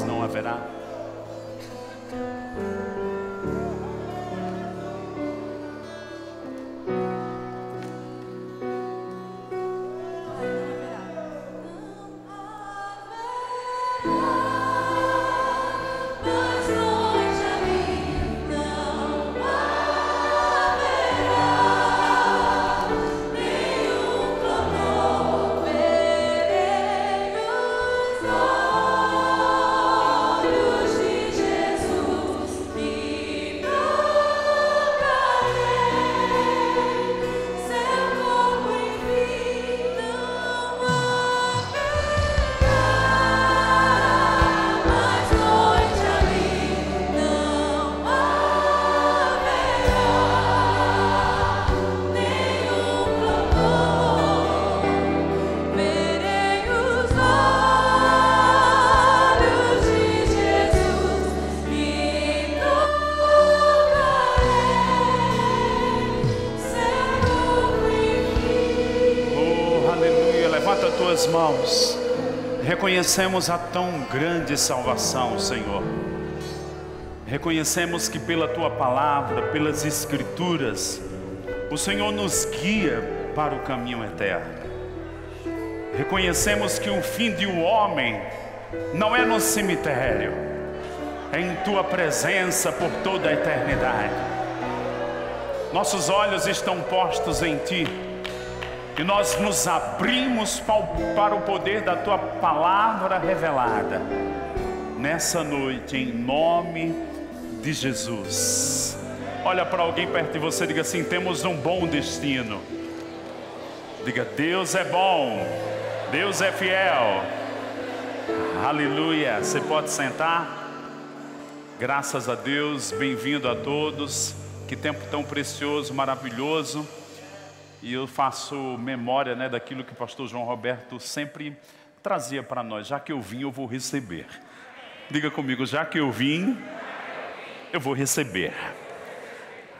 Não haverá. Tuas mãos, reconhecemos a tão grande salvação, Senhor. Reconhecemos que pela Tua palavra, pelas Escrituras, o Senhor nos guia para o caminho eterno. Reconhecemos que o fim de um homem não é no cemitério, é em Tua presença por toda a eternidade. Nossos olhos estão postos em Ti. E nós nos abrimos para o poder da Tua palavra revelada nessa noite, em nome de Jesus. Olha para alguém perto de você e diga assim: temos um bom destino. Diga: Deus é bom, Deus é fiel. Aleluia. Você pode sentar. Graças a Deus, bem-vindo a todos. Que tempo tão precioso, maravilhoso. E eu faço memória, daquilo que o pastor João Roberto sempre trazia para nós. Já que eu vim, eu vou receber. Diga comigo: já que eu vim, eu vou receber.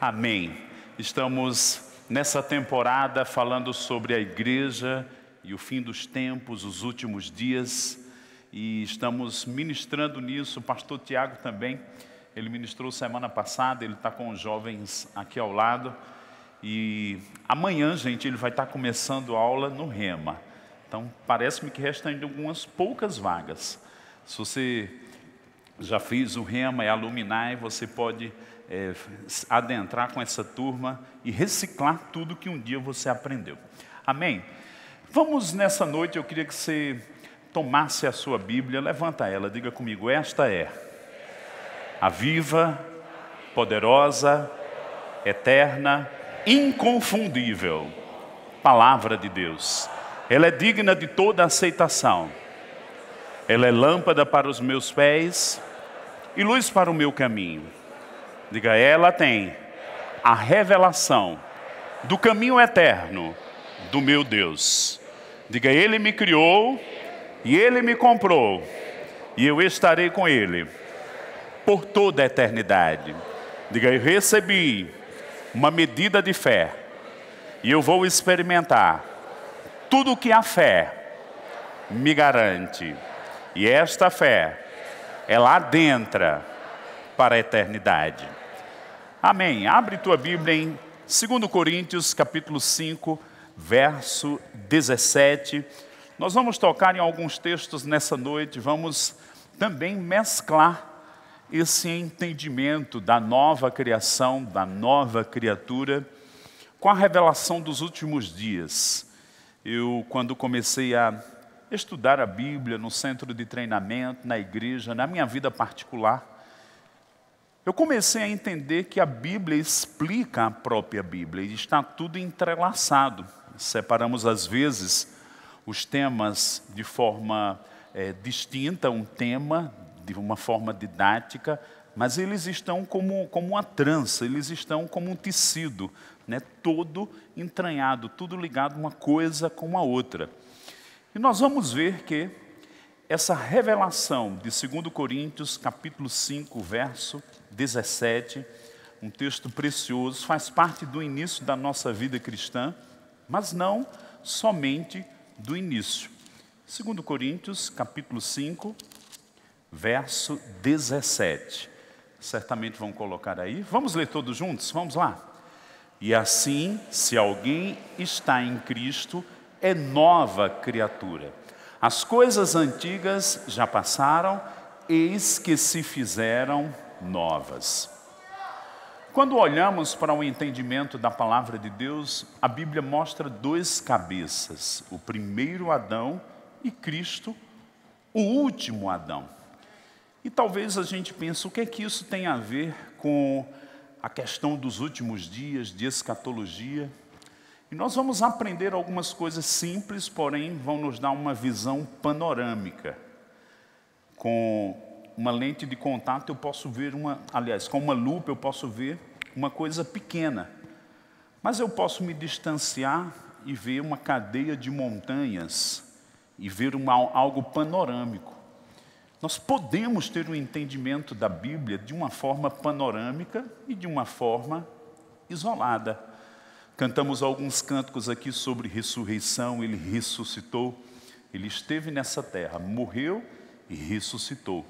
Amém. Estamos nessa temporada falando sobre a igreja e o fim dos tempos, os últimos dias. E estamos ministrando nisso. O pastor Tiago também, ele ministrou semana passada, ele está com os jovens aqui ao lado. E amanhã, gente, ele vai estar começando aula no Rema. Então, parece-me que restam ainda algumas poucas vagas. Se você já fez o Rema e Alumni, você pode adentrar com essa turma e reciclar tudo que um dia você aprendeu. Amém? Vamos nessa noite, eu queria que você tomasse a sua Bíblia, levanta ela, diga comigo: esta é a viva, poderosa, eterna, inconfundível palavra de Deus. Ela é digna de toda aceitação. Ela é lâmpada para os meus pés e luz para o meu caminho. Diga: ela tem a revelação do caminho eterno do meu Deus. Diga: Ele me criou e Ele me comprou e eu estarei com Ele por toda a eternidade. Diga: eu recebi uma medida de fé e eu vou experimentar tudo o que a fé me garante. E esta fé, ela adentra para a eternidade. Amém. Abre tua Bíblia em 2 Coríntios capítulo 5, verso 17. Nós vamos tocar em alguns textos nessa noite. Vamos também mesclar esse entendimento da nova criação, da nova criatura, com a revelação dos últimos dias. Eu, quando comecei a estudar a Bíblia no centro de treinamento, na igreja, na minha vida particular, eu comecei a entender que a Bíblia explica a própria Bíblia, e está tudo entrelaçado. Separamos, às vezes, os temas de forma distinta, um tema de uma forma didática, mas eles estão como uma trança, eles estão como um tecido, né? Todo entranhado, tudo ligado uma coisa com a outra. E nós vamos ver que essa revelação de 2 Coríntios, capítulo 5, verso 17, um texto precioso, faz parte do início da nossa vida cristã, mas não somente do início. 2 Coríntios, capítulo 5, verso 17. Certamente vão colocar aí. Vamos ler todos juntos? Vamos lá. E assim, se alguém está em Cristo, é nova criatura. As coisas antigas já passaram, eis que se fizeram novas. Quando olhamos para o entendimento da palavra de Deus, a Bíblia mostra dois cabeças, o primeiro Adão e Cristo, o último Adão. E talvez a gente pense, o que é que isso tem a ver com a questão dos últimos dias, de escatologia? E nós vamos aprender algumas coisas simples, porém vão nos dar uma visão panorâmica. Com uma lente de contato eu posso ver com uma lupa eu posso ver uma coisa pequena. Mas eu posso me distanciar e ver uma cadeia de montanhas e ver algo panorâmico. Nós podemos ter um entendimento da Bíblia de uma forma panorâmica e de uma forma isolada. Cantamos alguns cânticos aqui sobre ressurreição, ele ressuscitou, ele esteve nessa terra, morreu e ressuscitou.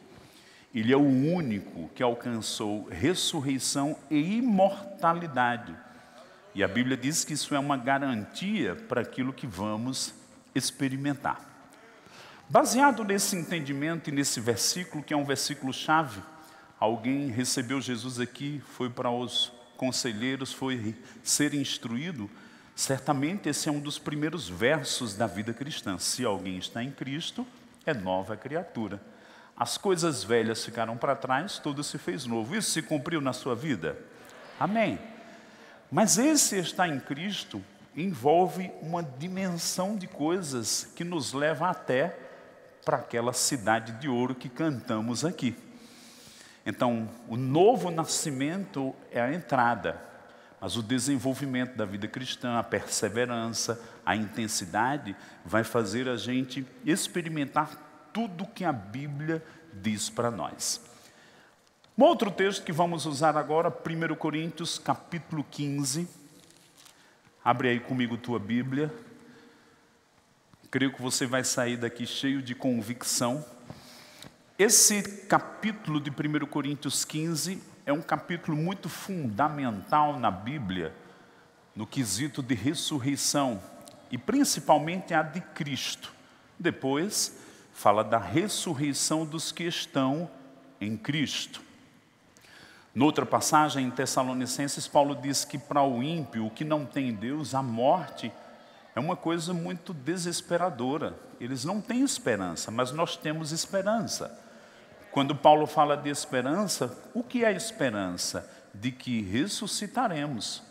Ele é o único que alcançou ressurreição e imortalidade. E a Bíblia diz que isso é uma garantia para aquilo que vamos experimentar. Baseado nesse entendimento e nesse versículo, que é um versículo-chave, alguém recebeu Jesus aqui, foi para os conselheiros, foi ser instruído, certamente esse é um dos primeiros versos da vida cristã. Se alguém está em Cristo, é nova criatura. As coisas velhas ficaram para trás, tudo se fez novo. Isso se cumpriu na sua vida? Amém. Mas esse estar em Cristo envolve uma dimensão de coisas que nos leva até para aquela cidade de ouro que cantamos aqui. Então, o novo nascimento é a entrada, mas o desenvolvimento da vida cristã, a perseverança, a intensidade, vai fazer a gente experimentar tudo que a Bíblia diz para nós. Um outro texto que vamos usar agora, 1 Coríntios, capítulo 15. Abre aí comigo tua Bíblia. Creio que você vai sair daqui cheio de convicção. Esse capítulo de 1 Coríntios 15 é um capítulo muito fundamental na Bíblia, no quesito de ressurreição, e principalmente a de Cristo. Depois, fala da ressurreição dos que estão em Cristo. Noutra passagem, em Tessalonicenses, Paulo diz que para o ímpio, o que não tem Deus, a morte é uma coisa muito desesperadora. Eles não têm esperança, mas nós temos esperança. Quando Paulo fala de esperança, o que é esperança? De que ressuscitaremos.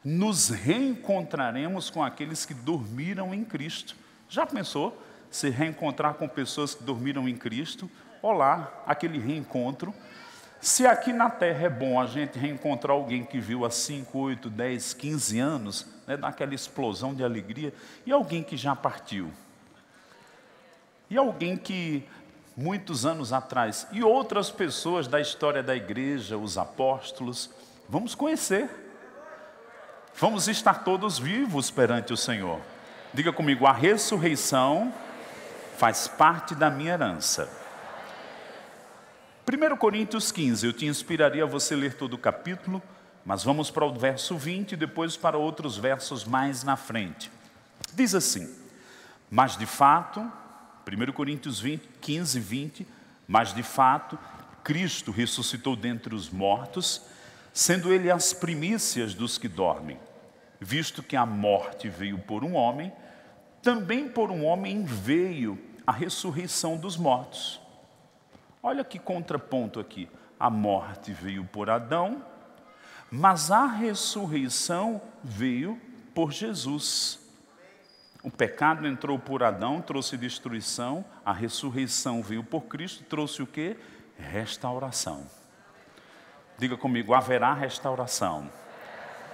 Nos reencontraremos com aqueles que dormiram em Cristo. Já pensou? Se reencontrar com pessoas que dormiram em Cristo? Olá, aquele reencontro. Se aqui na terra é bom a gente reencontrar alguém que viu há 5, 8, 10, 15 anos, né, daquela explosão de alegria, e alguém que já partiu? E alguém que muitos anos atrás, e outras pessoas da história da igreja, os apóstolos, vamos conhecer. Vamos estar todos vivos perante o Senhor. Diga comigo, a ressurreição faz parte da minha herança. 1 Coríntios 15, eu te inspiraria a você ler todo o capítulo, mas vamos para o verso 20 e depois para outros versos mais na frente. Diz assim, mas de fato, 1 Coríntios 15, 20, mas de fato, Cristo ressuscitou dentre os mortos, sendo Ele as primícias dos que dormem. Visto que a morte veio por um homem, também por um homem veio a ressurreição dos mortos. Olha que contraponto aqui. A morte veio por Adão, mas a ressurreição veio por Jesus. O pecado entrou por Adão, trouxe destruição. A ressurreição veio por Cristo, trouxe o quê? Restauração. Diga comigo, haverá restauração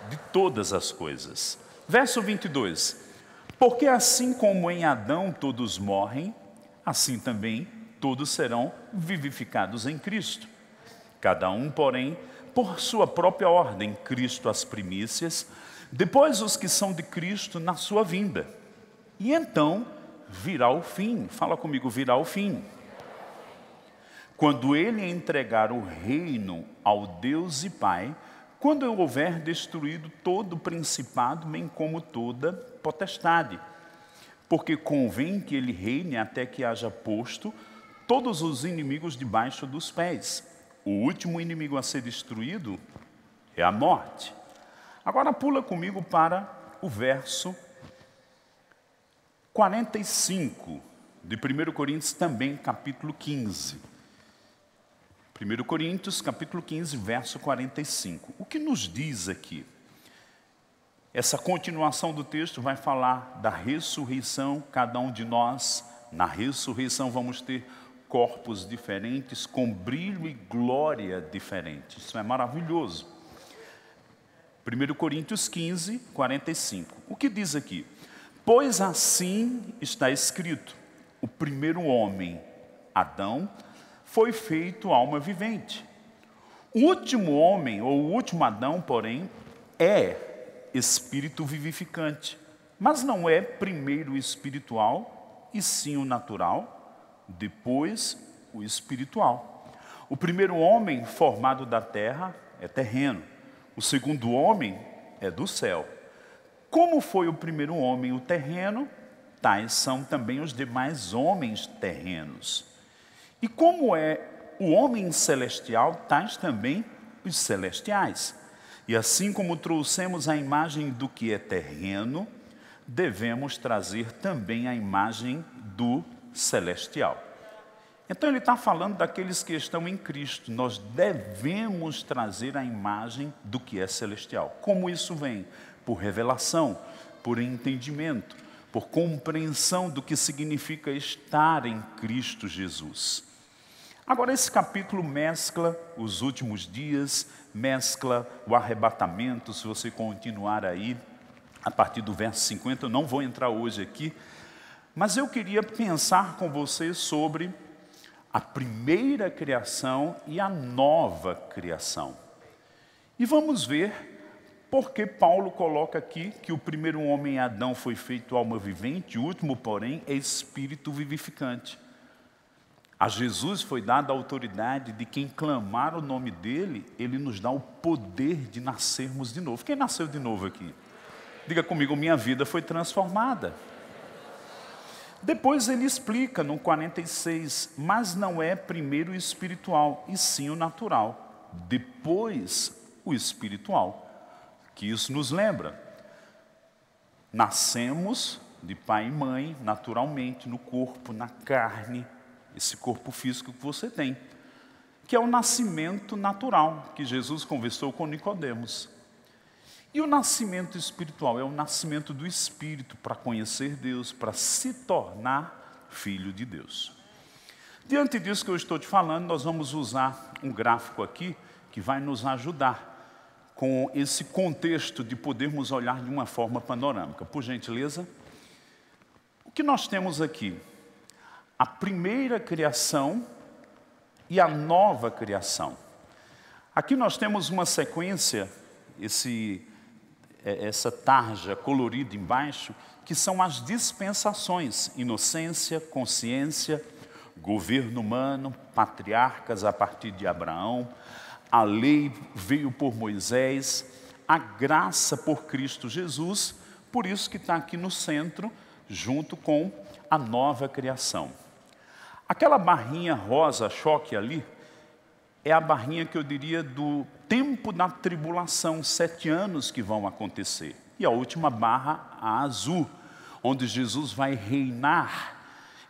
de todas as coisas. Verso 22. Porque assim como em Adão todos morrem, assim também todos serão vivificados em Cristo. Cada um, porém, por sua própria ordem, Cristo as primícias, depois os que são de Cristo na sua vinda. E então virá o fim. Fala comigo, virá o fim. Quando ele entregar o reino ao Deus e Pai, quando eu houver destruído todo o principado, bem como toda potestade. Porque convém que ele reine até que haja posto todos os inimigos debaixo dos pés. O último inimigo a ser destruído é a morte. Agora pula comigo para o verso 45 de 1 Coríntios, também capítulo 15. 1 Coríntios, capítulo 15, verso 45. O que nos diz aqui? Essa continuação do texto vai falar da ressurreição. Cada um de nós, na ressurreição, vamos ter corpos diferentes, com brilho e glória diferentes. Isso é maravilhoso. 1 Coríntios 15, 45. O que diz aqui? Pois assim está escrito: o primeiro homem, Adão, foi feito alma vivente. O último homem, ou o último Adão, porém, é espírito vivificante. Mas não é primeiro o espiritual, e sim o natural, depois o espiritual. O primeiro homem formado da terra é terreno. O segundo homem é do céu. Como foi o primeiro homem o terreno, tais são também os demais homens terrenos. E como é o homem celestial, tais também os celestiais. E assim como trouxemos a imagem do que é terreno, devemos trazer também a imagem do celestial. Então ele está falando daqueles que estão em Cristo. Nós devemos trazer a imagem do que é celestial. Como isso vem? Por revelação, por entendimento, por compreensão do que significa estar em Cristo Jesus. Agora esse capítulo mescla os últimos dias, mescla o arrebatamento. Se você continuar aí, a partir do verso 50, eu não vou entrar hoje aqui, mas eu queria pensar com você sobre a primeira criação e a nova criação. E vamos ver porque Paulo coloca aqui que o primeiro homem, Adão, foi feito alma vivente, o último, porém, é espírito vivificante. A Jesus foi dada a autoridade de quem clamar o nome dele, ele nos dá o poder de nascermos de novo. Quem nasceu de novo aqui? Diga comigo, minha vida foi transformada. Depois ele explica no 46, mas não é primeiro o espiritual, e sim o natural. Depois o espiritual. Que isso nos lembra. Nascemos de pai e mãe, naturalmente, no corpo, na carne, esse corpo físico que você tem, que é o nascimento natural, que Jesus conversou com Nicodemos. E o nascimento espiritual é o nascimento do Espírito para conhecer Deus, para se tornar filho de Deus. Diante disso que eu estou te falando, nós vamos usar um gráfico aqui que vai nos ajudar com esse contexto de podermos olhar de uma forma panorâmica. Por gentileza. O que nós temos aqui? A primeira criação e a nova criação. Aqui nós temos uma sequência, essa tarja colorida embaixo, que são as dispensações: inocência, consciência, governo humano, patriarcas a partir de Abraão, a lei veio por Moisés, a graça por Cristo Jesus, por isso que está aqui no centro, junto com a nova criação. Aquela barrinha rosa choque ali, é a barrinha que eu diria do tempo da tribulação, 7 anos que vão acontecer. E a última barra, a azul, onde Jesus vai reinar.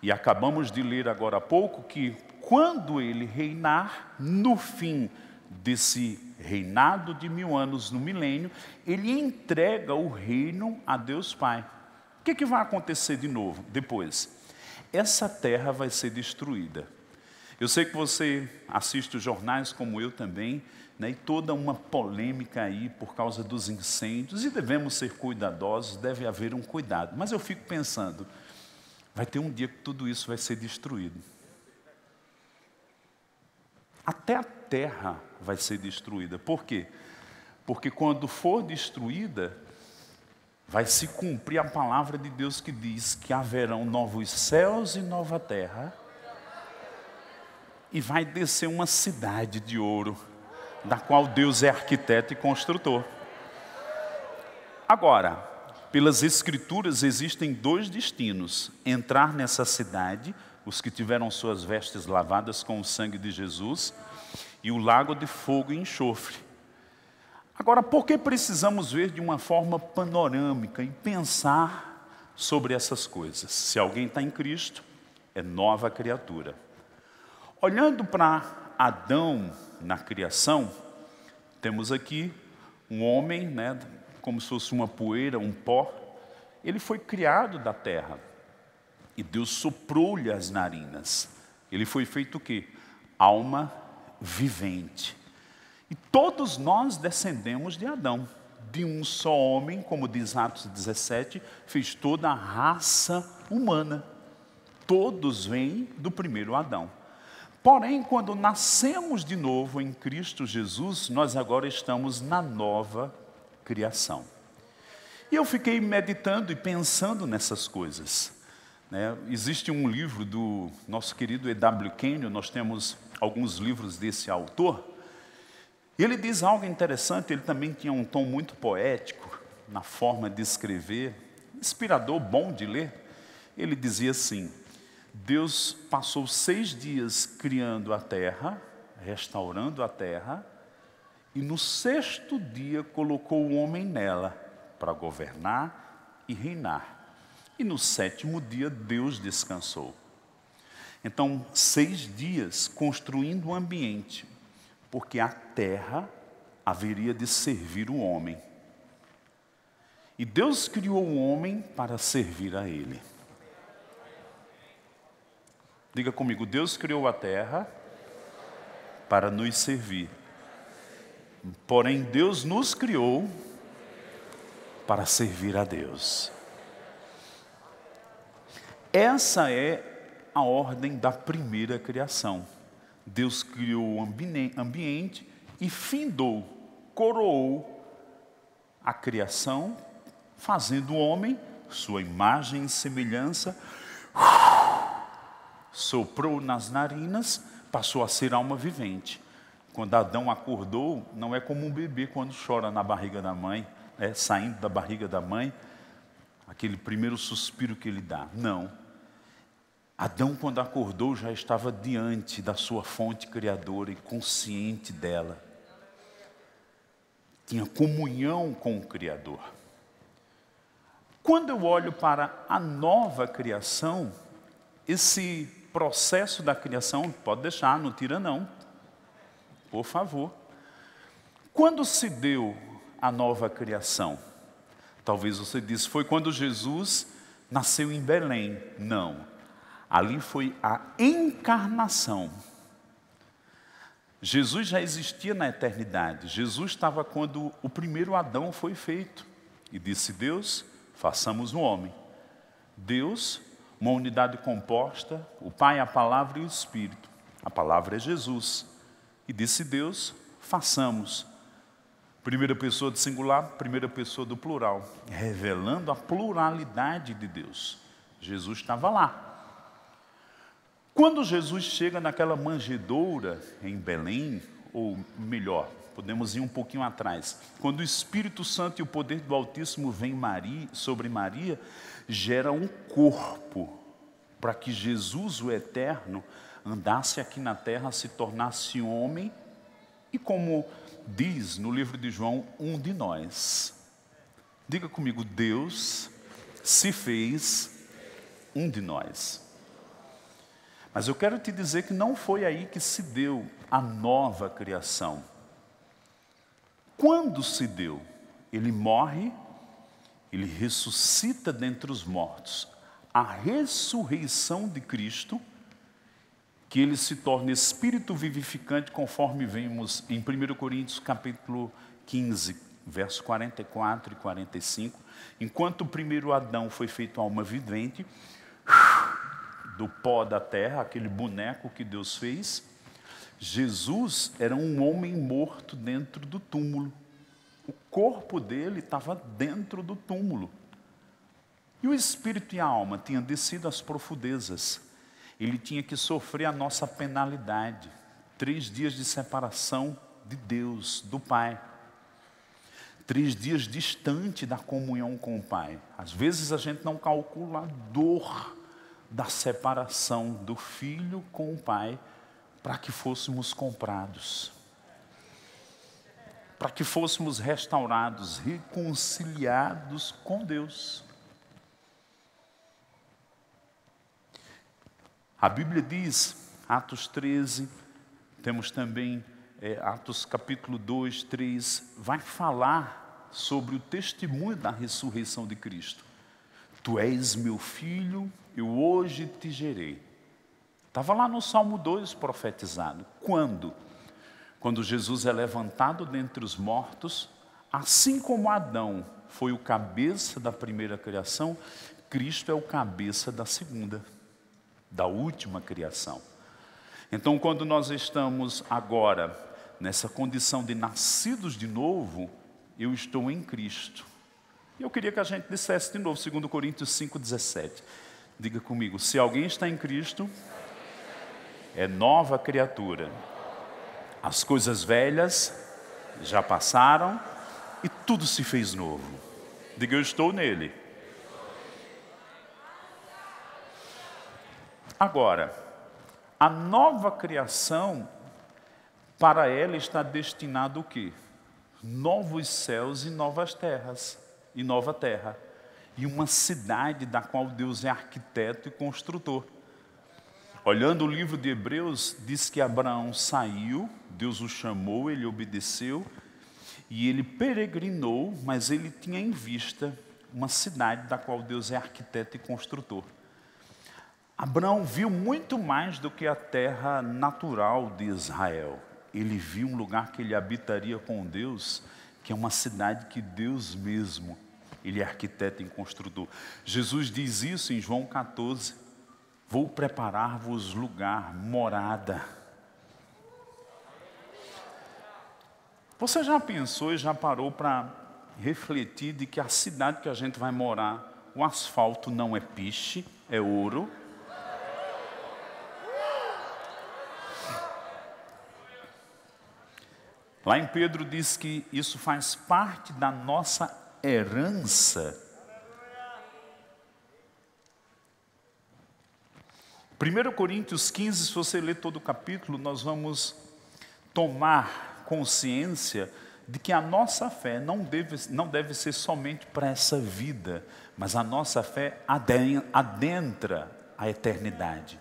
E acabamos de ler agora há pouco que quando ele reinar, no fim desse reinado de 1000 anos, no milênio, ele entrega o reino a Deus Pai. O que vai acontecer de novo depois? Essa terra vai ser destruída. Eu sei que você assiste os jornais como eu também, né, e toda uma polêmica aí por causa dos incêndios, e devemos ser cuidadosos, deve haver um cuidado. Mas eu fico pensando, vai ter um dia que tudo isso vai ser destruído. Até a terra vai ser destruída. Por quê? Porque quando for destruída, vai se cumprir a palavra de Deus que diz que haverão novos céus e nova terra, e vai descer uma cidade de ouro, da qual Deus é arquiteto e construtor. Agora, pelas Escrituras existem dois destinos: entrar nessa cidade, os que tiveram suas vestes lavadas com o sangue de Jesus, e o lago de fogo e enxofre. Agora, por que precisamos ver de uma forma panorâmica e pensar sobre essas coisas? Se alguém está em Cristo, é nova criatura. Olhando para Adão na criação, temos aqui um homem, né, como se fosse uma poeira, um pó. Ele foi criado da terra e Deus soprou-lhe as narinas. Ele foi feito o quê? Alma vivente. E todos nós descendemos de Adão. De um só homem, como diz Atos 17, fez toda a raça humana. Todos vêm do primeiro Adão. Porém, quando nascemos de novo em Cristo Jesus, nós agora estamos na nova criação. E eu fiquei meditando e pensando nessas coisas, né? Existe um livro do nosso querido E.W. Kenyon, nós temos alguns livros desse autor, e ele diz algo interessante. Ele também tinha um tom muito poético na forma de escrever, inspirador, bom de ler. Ele dizia assim: Deus passou 6 dias criando a terra, restaurando a terra, e no 6º dia colocou o homem nela para governar e reinar. E no 7º dia Deus descansou. Então, 6 dias construindo um ambiente, porque a terra haveria de servir o homem. E Deus criou o homem para servir a ele. Diga comigo: Deus criou a terra para nos servir. Porém, Deus nos criou para servir a Deus. Essa é a ordem da primeira criação. Deus criou o ambiente e findou, coroou a criação, fazendo o homem sua imagem e semelhança, soprou nas narinas, passou a ser alma vivente. Quando Adão acordou, não é como um bebê quando chora na barriga da mãe, saindo da barriga da mãe, aquele primeiro suspiro que ele dá. Não. Adão, quando acordou, já estava diante da sua fonte criadora e consciente dela. Tinha comunhão com o Criador. Quando eu olho para a nova criação, esse processo da criação, pode deixar, não tira não, por favor. Quando se deu a nova criação? Talvez você disse, foi quando Jesus nasceu em Belém. Não. Ali foi a encarnação. Jesus já existia na eternidade. Jesus estava quando o primeiro Adão foi feito. E disse Deus, façamos um homem. Deus, uma unidade composta, o Pai, a Palavra e o Espírito. A Palavra é Jesus. E disse Deus, façamos. Primeira pessoa do singular, primeira pessoa do plural. Revelando a pluralidade de Deus. Jesus estava lá. Quando Jesus chega naquela manjedoura em Belém, ou melhor, podemos ir um pouquinho atrás. Quando o Espírito Santo e o poder do Altíssimo vem sobre Maria, gera um corpo para que Jesus, o Eterno, andasse aqui na terra, se tornasse homem e, como diz no livro de João, um de nós. Diga comigo, Deus se fez um de nós. Mas eu quero te dizer que não foi aí que se deu a nova criação. Quando se deu? Ele morre, ele ressuscita dentre os mortos. A ressurreição de Cristo, que ele se torne espírito vivificante, conforme vemos em 1 Coríntios capítulo 15, verso 44 e 45. Enquanto o primeiro Adão foi feito alma vivente, do pó da terra, aquele boneco que Deus fez, Jesus era um homem morto dentro do túmulo. O corpo dele estava dentro do túmulo. E o espírito e a alma tinham descido às profundezas. Ele tinha que sofrer a nossa penalidade. 3 dias de separação de Deus, do Pai. 3 dias distante da comunhão com o Pai. Às vezes a gente não calcula a dor da separação do Filho com o Pai para que fôssemos comprados. Para que fôssemos restaurados, reconciliados com Deus. A Bíblia diz, Atos 13, temos também Atos capítulo 2, 3, vai falar sobre o testemunho da ressurreição de Cristo. Tu és meu filho, eu hoje te gerei. Estava lá no Salmo 2 profetizado. Quando? Quando Jesus é levantado dentre os mortos, assim como Adão foi o cabeça da primeira criação, Cristo é o cabeça da segunda, da última criação. Então, quando nós estamos agora nessa condição de nascidos de novo, eu estou em Cristo. E eu queria que a gente dissesse de novo, 2 Coríntios 5,17. Diga comigo, se alguém está em Cristo, é nova criatura. As coisas velhas já passaram e tudo se fez novo. Diga, eu estou nele. Agora, a nova criação, para ela está destinado o quê? Novos céus e novas terras, e nova terra. E uma cidade da qual Deus é arquiteto e construtor. Olhando o livro de Hebreus, diz que Abraão saiu, Deus o chamou, ele obedeceu, e ele peregrinou, mas ele tinha em vista uma cidade da qual Deus é arquiteto e construtor. Abraão viu muito mais do que a terra natural de Israel. Ele viu um lugar que ele habitaria com Deus, que é uma cidade que Deus mesmo, ele é arquiteto e construtor. Jesus diz isso em João 14, vou preparar-vos lugar, morada. Você já pensou e já parou para refletir de que a cidade que a gente vai morar, o asfalto não é piche, é ouro? Lá em Pedro diz que isso faz parte da nossa herança. 1 Coríntios 15, se você ler todo o capítulo, nós vamos tomar consciência de que a nossa fé não deve ser somente para essa vida, mas a nossa fé adentra a eternidade.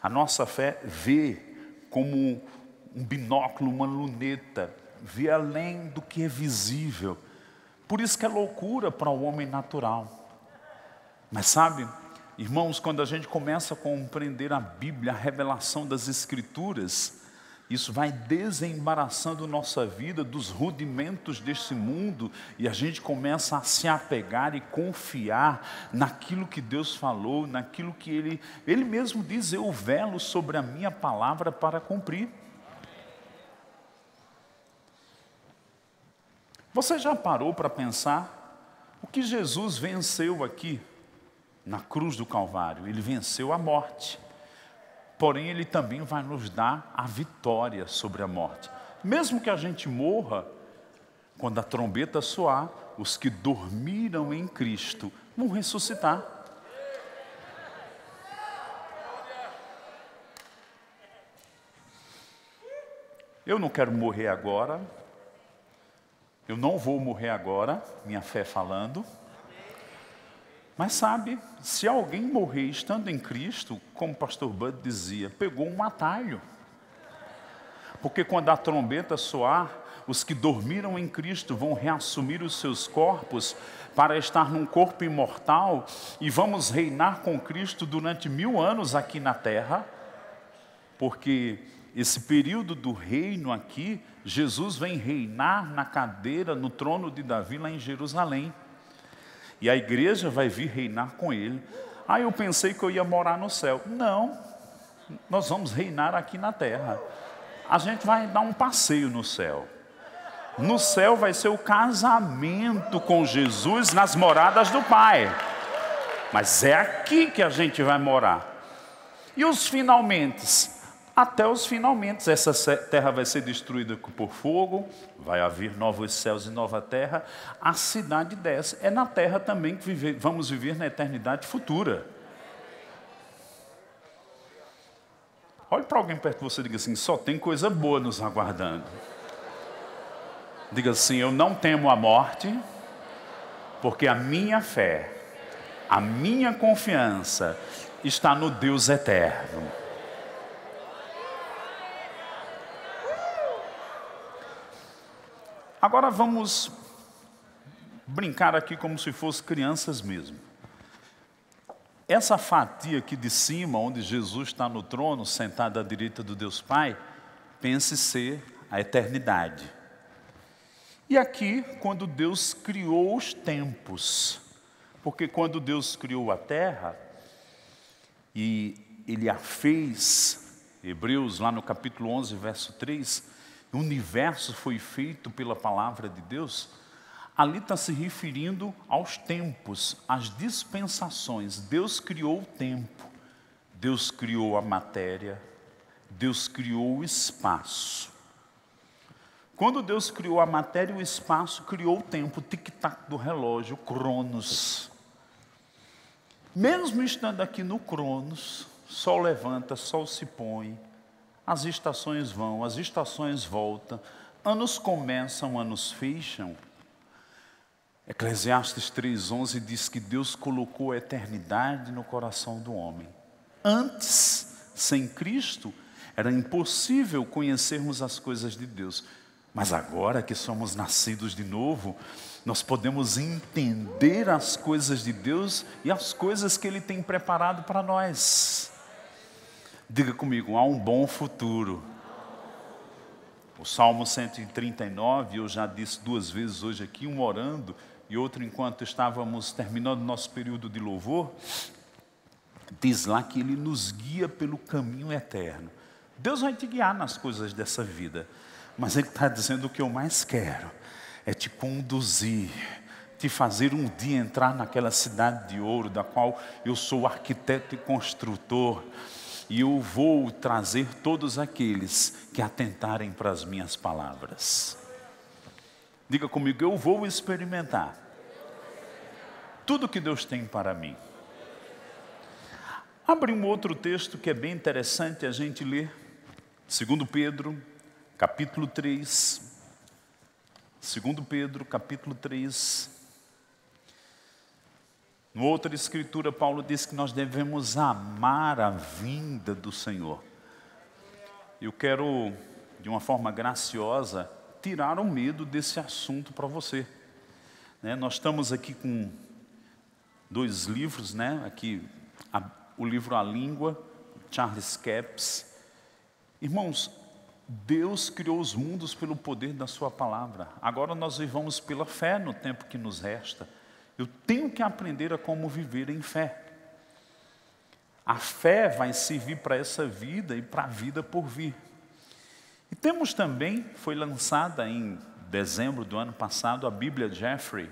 A nossa fé vê como um binóculo, uma luneta, vê além do que é visível. Por isso que é loucura para o homem natural. Mas sabe, irmãos, quando a gente começa a compreender a Bíblia, a revelação das Escrituras, isso vai desembaraçando nossa vida dos rudimentos desse mundo e a gente começa a se apegar e confiar naquilo que Deus falou, naquilo que Ele mesmo diz, eu velo sobre a minha palavra para cumprir. Você já parou para pensar o que Jesus venceu aqui na cruz do Calvário? Ele venceu a morte. Porém, Ele também vai nos dar a vitória sobre a morte. Mesmo que a gente morra, quando a trombeta soar, os que dormiram em Cristo vão ressuscitar. Eu não quero morrer agora. Eu não vou morrer agora, minha fé falando. Mas sabe, se alguém morrer estando em Cristo, como o pastor Bud dizia, pegou um atalho. Porque quando a trombeta soar, os que dormiram em Cristo vão reassumir os seus corpos para estar num corpo imortal e vamos reinar com Cristo durante 1000 anos aqui na terra. porque esse período do reino aqui, Jesus vem reinar na cadeira, no trono de Davi lá em Jerusalém. E a igreja vai vir reinar com ele. Aí eu pensei que eu ia morar no céu. Não, nós vamos reinar aqui na terra. A gente vai dar um passeio no céu. No céu vai ser o casamento com Jesus nas moradas do Pai. Mas é aqui que a gente vai morar. E os finalmente? Até os finalmente, essa terra vai ser destruída por fogo, vai haver novos céus e nova terra, a cidade desce. É na terra também que vamos viver na eternidade futura. Olhe para alguém perto de você e diga assim: só tem coisa boa nos aguardando. Diga assim: eu não temo a morte, porque a minha fé, a minha confiança está no Deus eterno. Agora vamos brincar aqui como se fossem crianças mesmo. Essa fatia aqui de cima, onde Jesus está no trono, sentado à direita do Deus Pai, pense ser a eternidade. E aqui, quando Deus criou os tempos, porque quando Deus criou a terra, e Ele a fez, Hebreus, lá no capítulo 11, verso 3, o universo foi feito pela palavra de Deus, ali está se referindo aos tempos, às dispensações. Deus criou o tempo, Deus criou a matéria, Deus criou o espaço. Quando Deus criou a matéria e o espaço, criou o tempo, o tic-tac do relógio, o Cronos. Mesmo estando aqui no Cronos, sol levanta, sol se põe, as estações vão, as estações voltam, anos começam, anos fecham. Eclesiastes 3:11 diz que Deus colocou a eternidade no coração do homem. Antes, sem Cristo, era impossível conhecermos as coisas de Deus. Mas agora que somos nascidos de novo, nós podemos entender as coisas de Deus e as coisas que Ele tem preparado para nós. Diga comigo: há um bom futuro. O Salmo 139, eu já disse 2 vezes hoje aqui, um orando e outro enquanto estávamos terminando nosso período de louvor, diz lá que Ele nos guia pelo caminho eterno. Deus vai te guiar nas coisas dessa vida, mas Ele está dizendo: o que eu mais quero é te conduzir, te fazer um dia entrar naquela cidade de ouro, da qual eu sou arquiteto e construtor, e eu vou trazer todos aqueles que atentarem para as minhas palavras. Diga comigo: eu vou experimentar tudo que Deus tem para mim. Abre um outro texto que é bem interessante a gente ler. 2 Pedro, capítulo 3. 2 Pedro, capítulo 3. No outra escritura, Paulo diz que nós devemos amar a vinda do Senhor. Eu quero, de uma forma graciosa, tirar o medo desse assunto para você. Nós estamos aqui com 2 livros, aqui o livro A Língua, Charles Capps. Irmãos, Deus criou os mundos pelo poder da sua palavra. Agora nós vivamos pela fé no tempo que nos resta. Eu tenho que aprender a como viver em fé. A fé vai servir para essa vida e para a vida por vir. E temos também, foi lançada em dezembro do ano passado, a Bíblia Jeffrey,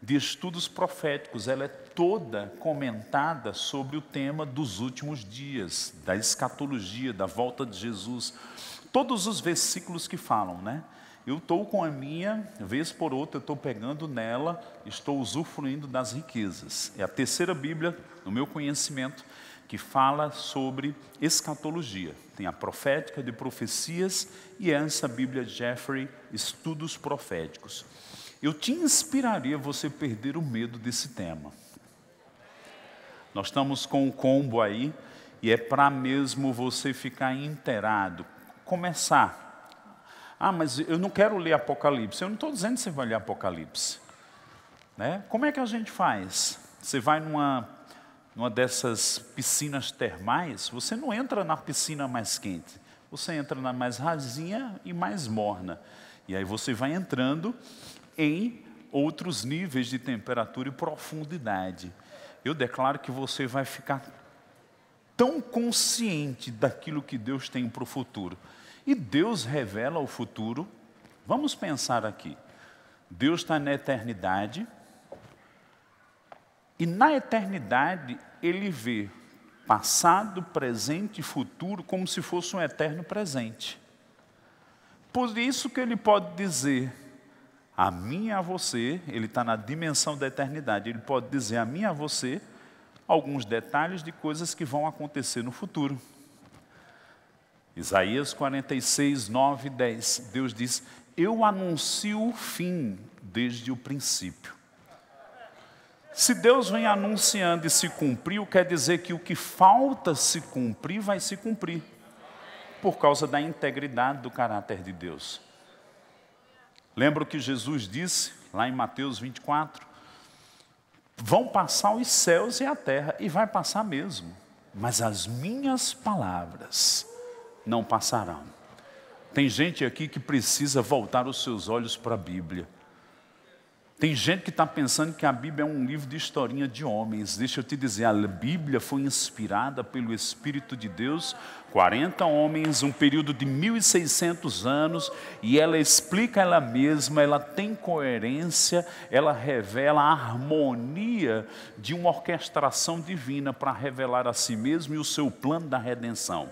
de estudos proféticos. Ela é toda comentada sobre o tema dos últimos dias, da escatologia, da volta de Jesus. Todos os versículos que falam, Eu estou com a minha, vez por outra, eu estou pegando nela, estou usufruindo das riquezas. É a terceira Bíblia, no meu conhecimento, que fala sobre escatologia. Tem a profética de profecias e essa Bíblia Jeffrey, estudos proféticos. Eu te inspiraria a você perder o medo desse tema. Nós estamos com um combo aí, e é para mesmo você ficar inteirado, começar. Mas eu não quero ler Apocalipse. Eu não estou dizendo que você vai ler Apocalipse. Como é que a gente faz? Você vai numa numa dessas piscinas termais, você não entra na piscina mais quente, você entra na mais rasinha e mais morna. E aí você vai entrando em outros níveis de temperatura e profundidade. Eu declaro que você vai ficar tão consciente daquilo que Deus tem para o futuro. E Deus revela o futuro. Vamos pensar aqui. Deus está na eternidade. E na eternidade, Ele vê passado, presente e futuro como se fosse um eterno presente. Por isso que Ele pode dizer a mim e a você, Ele está na dimensão da eternidade, Ele pode dizer a mim e a você alguns detalhes de coisas que vão acontecer no futuro. Isaías 46, 9 e 10, Deus diz, eu anuncio o fim desde o princípio. Se Deus vem anunciando e se cumpriu, quer dizer que o que falta se cumprir, vai se cumprir. Por causa da integridade do caráter de Deus. Lembra o que Jesus disse, lá em Mateus 24? Vão passar os céus e a terra, e vai passar mesmo. Mas as minhas palavras não passarão. Tem gente aqui que precisa voltar os seus olhos para a Bíblia. Tem gente que está pensando que a Bíblia é um livro de historinha de homens. Deixa eu te dizer, a Bíblia foi inspirada pelo Espírito de Deus, 40 homens, um período de 1600 anos, e ela explica ela mesma, ela tem coerência, ela revela a harmonia de uma orquestração divina para revelar a si mesmo e o seu plano da redenção.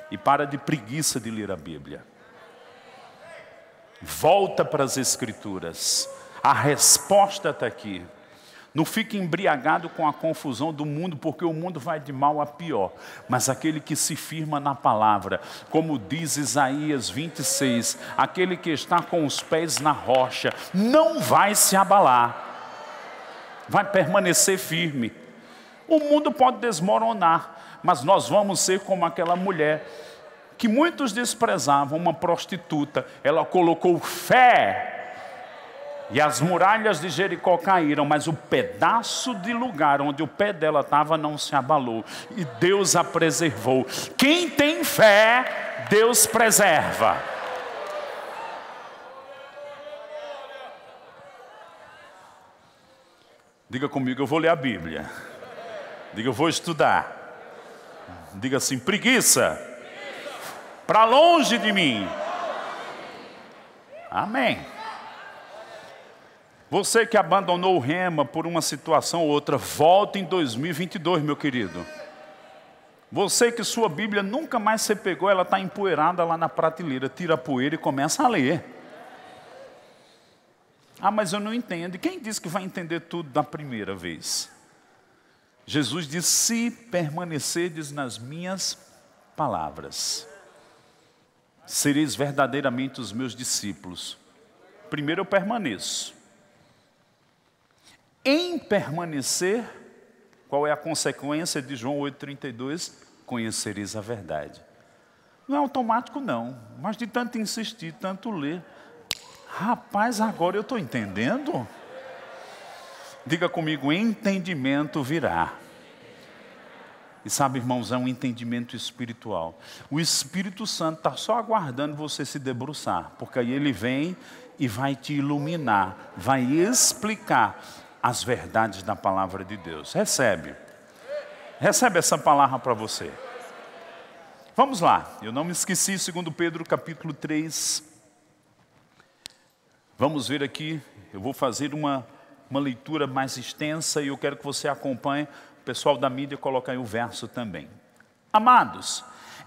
E para de preguiça de ler a Bíblia. Volta para as Escrituras. A resposta está aqui. Não fique embriagado com a confusão do mundo, porque o mundo vai de mal a pior. Mas aquele que se firma na palavra, como diz Isaías 26, aquele que está com os pés na rocha, não vai se abalar. Vai permanecer firme. O mundo pode desmoronar, mas nós vamos ser como aquela mulher que muitos desprezavam, uma prostituta. Ela colocou fé. E as muralhas de Jericó caíram, mas o pedaço de lugar onde o pé dela estava não se abalou. E Deus a preservou. Quem tem fé, Deus preserva. Diga comigo, eu vou ler a Bíblia. Diga, eu vou estudar. Diga assim, preguiça. Para longe de mim. Amém. Você que abandonou o rema por uma situação ou outra, volta em 2022, meu querido. Você que sua Bíblia nunca mais você pegou, ela está empoeirada lá na prateleira, tira a poeira e começa a ler. Ah, mas eu não entendo. E quem disse que vai entender tudo da primeira vez? Jesus disse, se permanecerdes nas minhas palavras, sereis verdadeiramente os meus discípulos. Primeiro eu permaneço. Em permanecer, qual é a consequência de João 8,32? Conhecereis a verdade. Não é automático não, mas de tanto insistir, tanto ler. Rapaz, agora eu estou entendendo. Diga comigo, entendimento virá. E sabe, irmãos, é um entendimento espiritual. O Espírito Santo está só aguardando você se debruçar, porque aí ele vem e vai te iluminar, vai explicar as verdades da palavra de Deus. Recebe essa palavra para você. Vamos lá, eu não me esqueci, 2 Pedro capítulo 3. Vamos ver aqui, eu vou fazer uma leitura mais extensa e eu quero que você acompanhe. O pessoal da mídia coloca aí o verso também. Amados,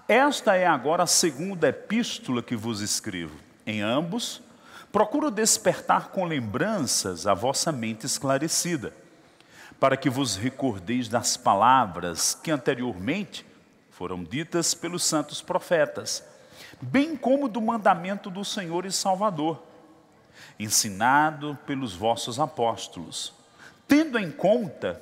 esta é agora a segunda epístola que vos escrevo. Em ambos, procuro despertar com lembranças a vossa mente esclarecida, para que vos recordeis das palavras que anteriormente foram ditas pelos santos profetas, bem como do mandamento do Senhor e Salvador, ensinado pelos vossos apóstolos, tendo em conta,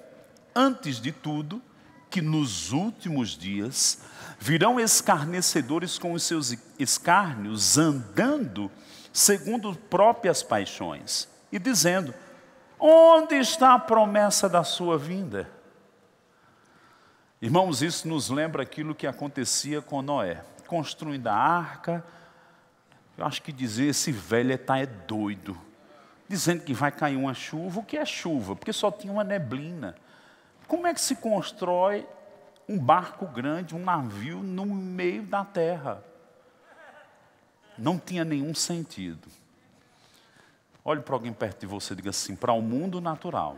antes de tudo, que nos últimos dias virão escarnecedores com os seus escárnios, andando segundo próprias paixões, e dizendo, onde está a promessa da sua vinda? Irmãos, isso nos lembra aquilo que acontecia com Noé. Construindo a arca, eu acho que dizer, esse velho é doido. Dizendo que vai cair uma chuva. O que é chuva? Porque só tinha uma neblina. Como é que se constrói um barco grande, um navio no meio da terra? Não tinha nenhum sentido. Olhe para alguém perto de você e diga assim: para o mundo natural,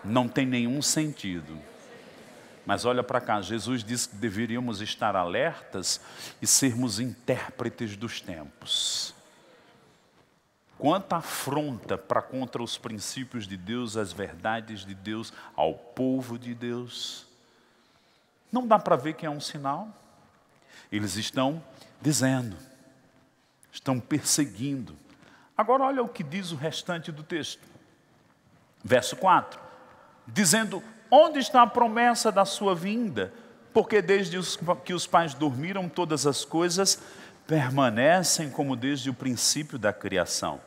não tem nenhum sentido. Mas olha para cá, Jesus disse que deveríamos estar alertas e sermos intérpretes dos tempos. Quanta afronta para contra os princípios de Deus, as verdades de Deus, ao povo de Deus. Não dá para ver que é um sinal? Eles estão dizendo, estão perseguindo. Agora olha o que diz o restante do texto. Verso 4. Dizendo: onde está a promessa da sua vinda? Porque desde que os pais dormiram, todas as coisas permanecem como desde o princípio da criação.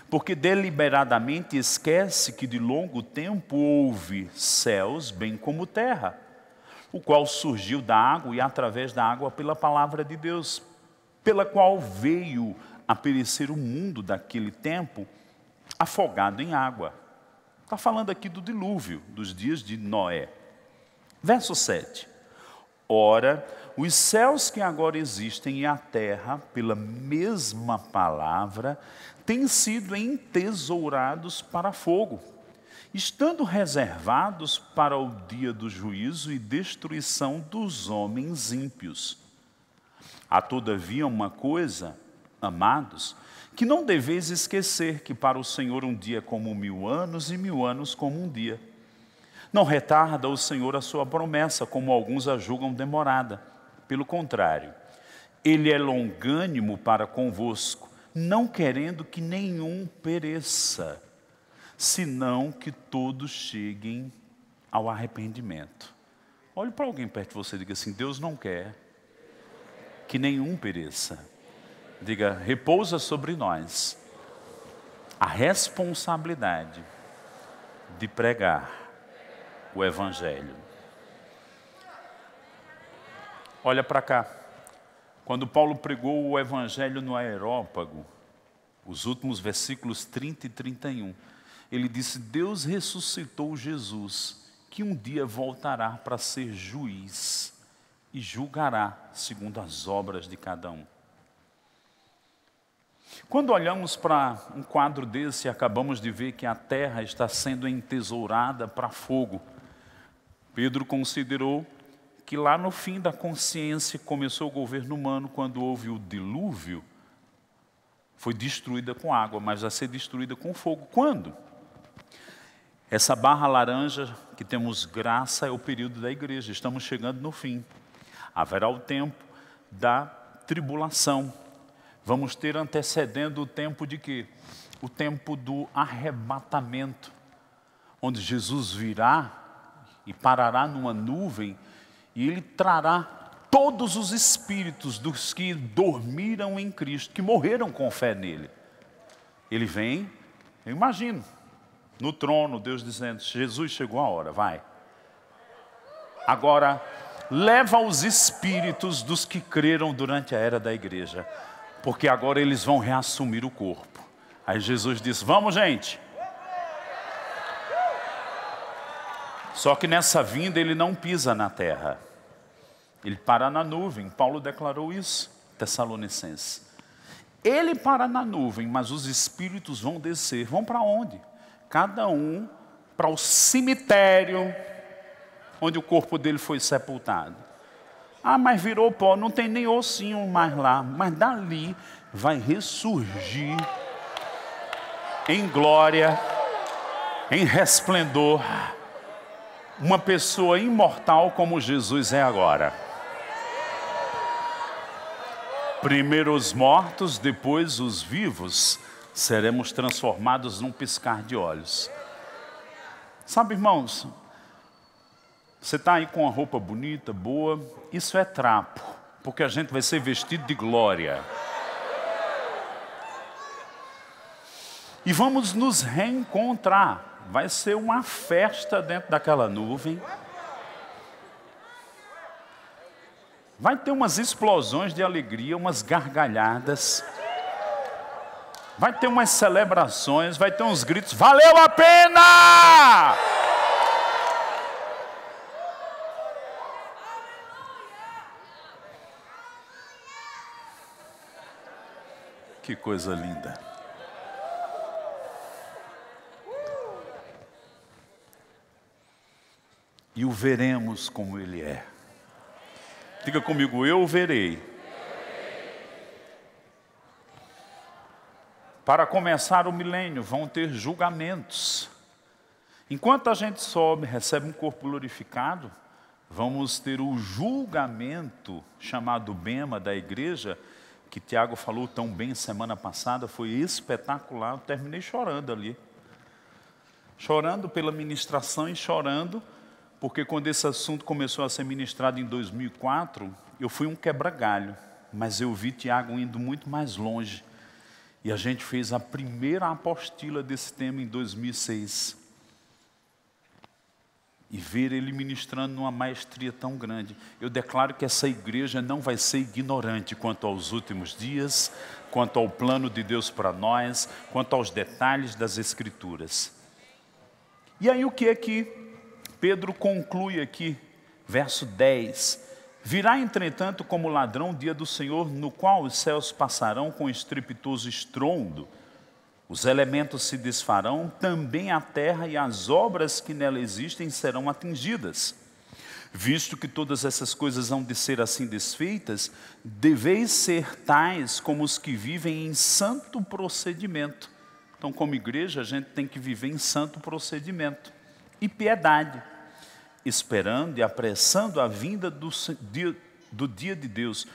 Porque deliberadamente esquece que de longo tempo houve céus, bem como terra, o qual surgiu da água e através da água pela palavra de Deus, pela qual veio a perecer o mundo daquele tempo, afogado em água. Está falando aqui do dilúvio, dos dias de Noé. Verso 7. Ora, os céus que agora existem e a terra, pela mesma palavra, têm sido entesourados para fogo, estando reservados para o dia do juízo e destruição dos homens ímpios. Há todavia uma coisa, amados, que não deveis esquecer, que para o Senhor um dia é como 1000 anos e 1000 anos como um dia. Não retarda o Senhor a sua promessa, como alguns a julgam demorada. Pelo contrário, Ele é longânimo para convosco, não querendo que nenhum pereça, senão que todos cheguem ao arrependimento. Olhe para alguém perto de você e diga assim: Deus não quer que nenhum pereça. Diga: repousa sobre nós a responsabilidade de pregar o Evangelho. Olha para cá. Quando Paulo pregou o Evangelho no Areópago, os últimos versículos 30 e 31, ele disse: Deus ressuscitou Jesus, que um dia voltará para ser juiz e julgará segundo as obras de cada um. Quando olhamos para um quadro desse, acabamos de ver que a terra está sendo entesourada para fogo. Pedro considerou que lá no fim da consciência começou o governo humano, quando houve o dilúvio, foi destruída com água, mas vai ser destruída com fogo. Quando? Essa barra laranja que temos graça é o período da igreja, estamos chegando no fim. Haverá o tempo da tribulação. Vamos ter antecedendo o tempo de quê? O tempo do arrebatamento, onde Jesus virá e parará numa nuvem e Ele trará todos os espíritos dos que dormiram em Cristo, que morreram com fé nele. Ele vem, eu imagino, no trono, Deus dizendo: Jesus, chegou a hora, vai. Agora, leva os espíritos dos que creram durante a era da igreja, porque agora eles vão reassumir o corpo. Aí Jesus disse: vamos, gente. Só que nessa vinda ele não pisa na terra, ele para na nuvem. Paulo declarou isso, Tessalonicenses. Ele para na nuvem, mas os espíritos vão descer. Vão para onde? Cada um para o cemitério onde o corpo dele foi sepultado. Ah, mas virou pó, não tem nem ossinho mais lá. Mas dali vai ressurgir em glória, em resplendor, uma pessoa imortal como Jesus é agora. Primeiro os mortos, depois os vivos, seremos transformados num piscar de olhos. Sabe, irmãos, você está aí com uma roupa bonita, boa, isso é trapo, porque a gente vai ser vestido de glória. E vamos nos reencontrar. Vai ser uma festa dentro daquela nuvem. Vai ter umas explosões de alegria, umas gargalhadas. Vai ter umas celebrações, vai ter uns gritos, valeu a pena! Que coisa linda. E o veremos como Ele é. Diga comigo, eu o verei. Para começar o milênio, vão ter julgamentos. Enquanto a gente sobe, recebe um corpo glorificado, vamos ter o julgamento, chamado bema da igreja, que Tiago falou tão bem semana passada, foi espetacular. Eu terminei chorando ali. Chorando pela ministração e chorando, porque quando esse assunto começou a ser ministrado em 2004, eu fui um quebra-galho, mas eu vi Tiago indo muito mais longe. E a gente fez a primeira apostila desse tema em 2006. E ver ele ministrando numa maestria tão grande. Eu declaro que essa igreja não vai ser ignorante quanto aos últimos dias, quanto ao plano de Deus para nós, quanto aos detalhes das Escrituras. E aí o que é que Pedro conclui aqui, verso 10. Virá, entretanto, como ladrão o dia do Senhor, no qual os céus passarão com estrepitoso estrondo, os elementos se desfarão, também a terra e as obras que nela existem serão atingidas. Visto que todas essas coisas hão de ser assim desfeitas, deveis ser tais como os que vivem em santo procedimento. Então, como igreja, a gente tem que viver em santo procedimento e piedade, esperando e apressando a vinda do dia de Deus,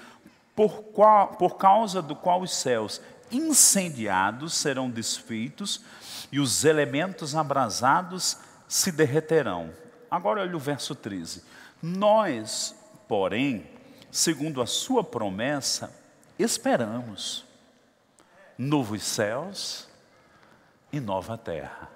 por causa do qual os céus incendiados serão desfeitos e os elementos abrasados se derreterão. Agora olha o verso 13. Nós, porém, segundo a sua promessa, esperamos novos céus e nova terra.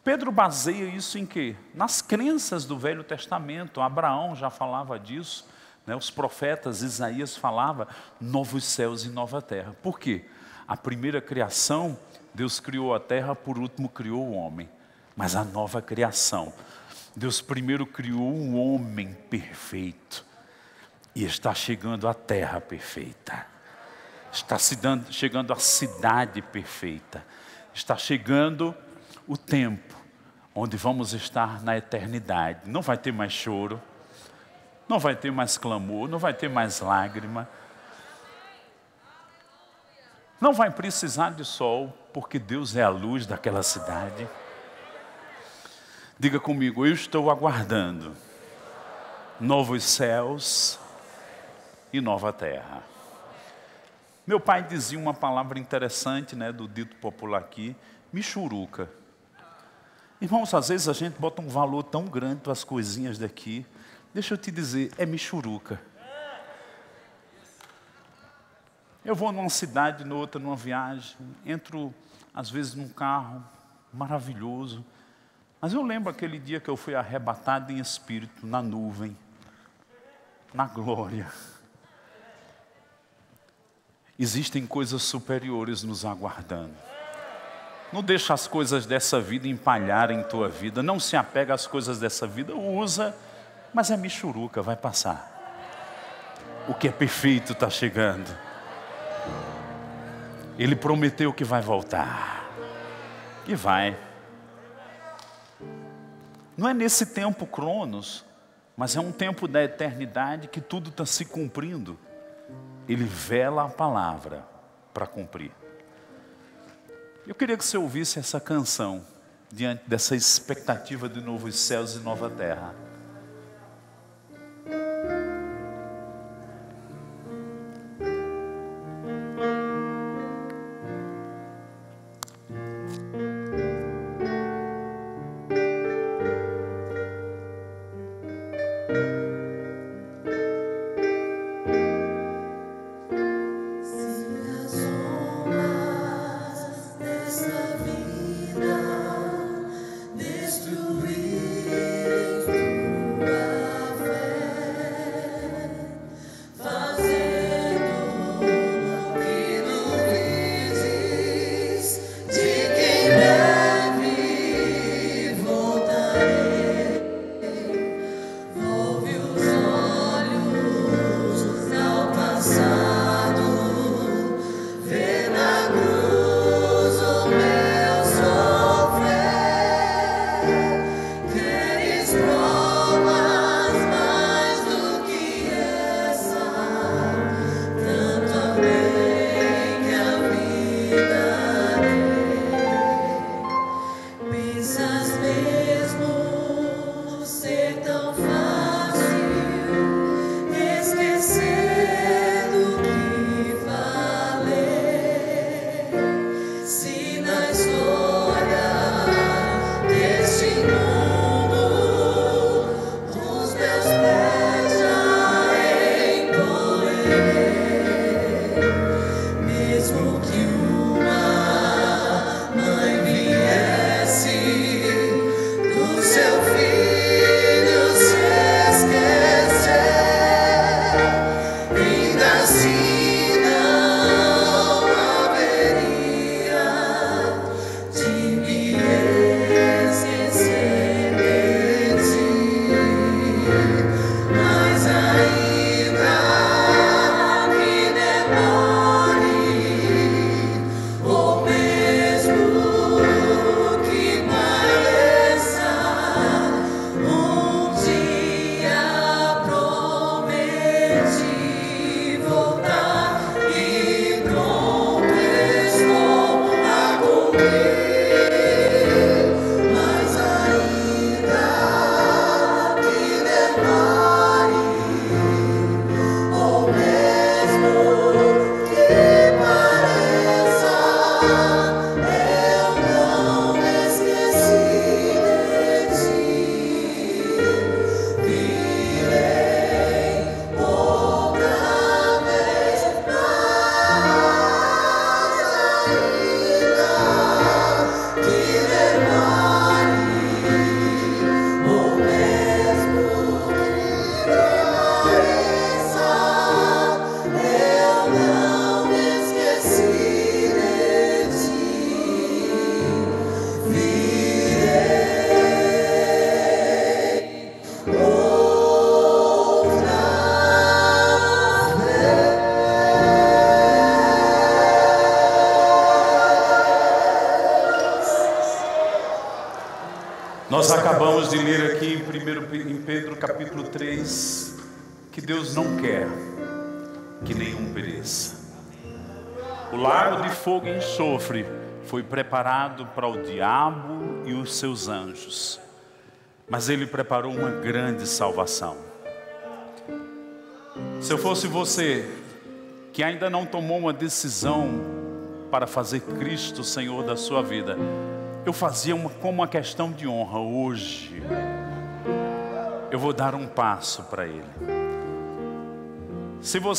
Pedro baseia isso em quê? Nas crenças do Velho Testamento. Abraão já falava disso, né? Os profetas, Isaías falava novos céus e nova terra. Por quê? A primeira criação, Deus criou a terra, por último criou o homem. Mas a nova criação, Deus primeiro criou um homem perfeito e está chegando a terra perfeita. Está chegando a cidade perfeita. Está chegando o tempo onde vamos estar na eternidade. Não vai ter mais choro, não vai ter mais clamor, não vai ter mais lágrima, não vai precisar de sol, porque Deus é a luz daquela cidade. Diga comigo, eu estou aguardando novos céus e nova terra. Meu pai dizia uma palavra interessante, né, do dito popular aqui, michuruca. Irmãos, às vezes a gente bota um valor tão grande para as coisinhas daqui. Deixa eu te dizer, é michuruca. Eu vou numa cidade, noutra, numa viagem, entro às vezes num carro maravilhoso. Mas eu lembro aquele dia que eu fui arrebatado em espírito, na nuvem, na glória. Existem coisas superiores nos aguardando. Não deixa as coisas dessa vida empalharem tua vida. Não se apega às coisas dessa vida. Usa, mas é michuruca, vai passar. O que é perfeito está chegando. Ele prometeu que vai voltar. E vai. Não é nesse tempo cronos, mas é um tempo da eternidade que tudo está se cumprindo. Ele vela a palavra para cumprir. Eu queria que você ouvisse essa canção, diante dessa expectativa de novos céus e nova terra. Destruir Nós acabamos de ler aqui em Pedro capítulo 3, que Deus não quer que nenhum pereça. O lago de fogo e enxofre foi preparado para o diabo e os seus anjos, mas Ele preparou uma grande salvação. Se eu fosse você, que ainda não tomou uma decisão para fazer Cristo o Senhor da sua vida, eu fazia como uma questão de honra. Hoje eu vou dar um passo para Ele. Se você